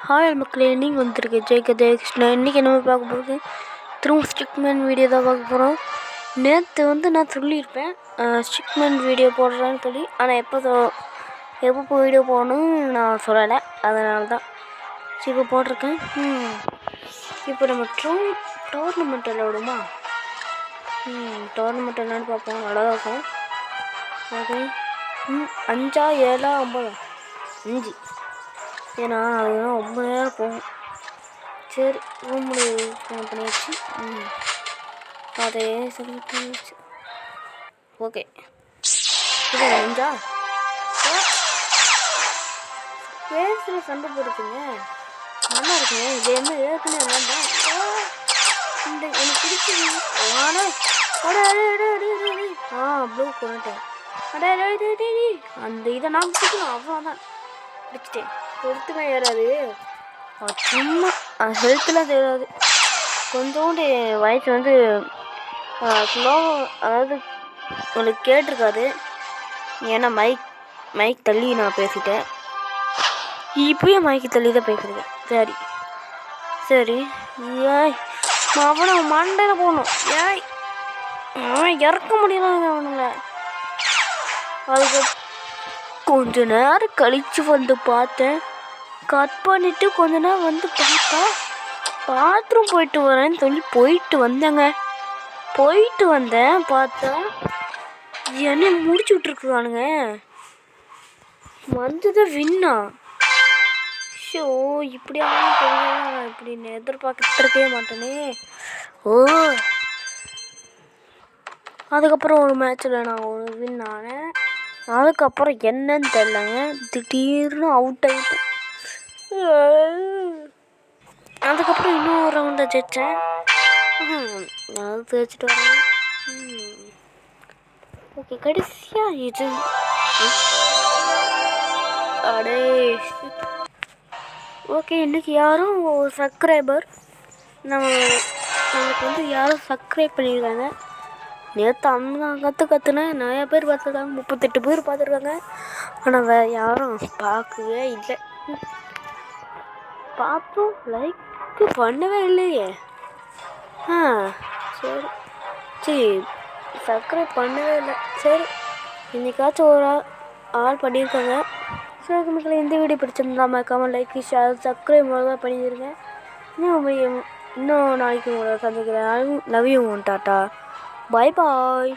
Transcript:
Hi மக்களே, நீங்கள் வந்துருக்கு ஜெயகிருஷ்ணன். இன்றைக்கி என்ன பார்க்க போகுது, திரும்ப ஸ்டிக்மேன் வீடியோ தான் பார்க்க போகிறோம். நேற்று நான் சொல்லியிருப்பேன் ஸ்டிக்மேன் வீடியோ போடுறேன்னு சொல்லி. ஆனால் எப்போ வீடியோ போடணும்னு நான் சொல்லலை, அதனால தான் இப்போ போட்டிருக்கேன். இப்போ நம்ம டோர்னமெண்ட் விளையாடுமா? டோர்னமெண்ட் என்னன்னு பார்ப்போம். நல்லா இருக்கும். ஓகே, 5 7 9 5, ஏன்னா அதுதான் ரொம்ப நேரம் போகும். சரி, ரூம்ல ஃபோன் பண்ணியாச்சு. அதே செலக்ட் பண்ணியாச்சு. ஓகே, இது 5 பேஸில் சண்டை போட்டுருக்குங்க. நல்லா இருக்குங்க. இது என்ன ஏற்கனவே வேண்டாம். இந்த எனக்கு பிடிச்சது ப்ளூ கொண்டுட்டேன். அந்த இதை நான் பிடிக்கணும், அவ்வளோதான். பிடிச்சிட்டேன். ஹெல்த்துமே ஏறாது, சும்மா ஹெல்த்துலாம் தேராது. கொஞ்சோண்டு வயசு ஸ்லோ, அதாவது உங்களுக்கு கேட்டிருக்காது. ஏன்னா மைக் தள்ளி நான் பேசிட்டேன். இப்பயும் மைக்கு தள்ளி தான் பேசுகிறேன். சரி ஏய், அவனை மண்டையில் போடணும். ஏய், அவன் இறக்க முடியலாங்க அவனுங்க. அதுக்கு கொஞ்ச நேரம் கழித்து வந்து பார்த்தேன். கட் பண்ணிவிட்டு கொஞ்ச நேரம் பார்த்தா பாத்ரூம் போயிட்டு வரேன்னு சொல்லி போயிட்டு வந்தேன். பார்த்தா என்னை முடிச்சு விட்ருக்குறானுங்க. வந்ததான் வின்னா. ஷோ, இப்படி ஆகணும் இப்படின்னு எதிர்பார்க்கவே மாட்டேனே. அதுக்கப்புறம் ஒரு மேட்ச்சில் நான் வின் ஆனேன். அதுக்கப்புறம் என்னன்னு தெரிலங்க, திடீர்னு அவுட் ஆகிட்டேன். அதுக்கப்புறம் இன்னும் ஒரு ரவுண்டை ஜெயித்தேன். அது ஜெயிச்சுட்டு வரேன். ஓகே, கடைசியாக இது அடே. ஓகே, இன்றைக்கி யாரும் ஒரு சப்ஸ்கிரைபர் நம்மளுக்கு யாரும் சப்ஸ்கிரைப் பண்ணியிருக்காங்க. நேற்று கற்றுனேன். நிறையா பேர் பார்த்துருக்காங்க, 38 பேர் பார்த்துருக்காங்க. ஆனால் வேறு யாரும் பார்க்கவே இல்லை. பார்ப்போம், லைக் பண்ணவே இல்லையே. சரி சப்ஸ்கிரைப் பண்ணவே இல்லை. சரி, இன்றைக்காச்சும் ஒரு ஆள் பண்ணியிருக்காங்க. சரி மக்களே, இந்த வீடியோ பிடிச்சிருந்தா மறக்காம லைக் ஷேர் சப்ஸ்கிரைப் தான் பண்ணிடுங்க. இன்னும் நாளைக்கு உங்களை சந்திக்கிறேன். Love you, tata, bye bye.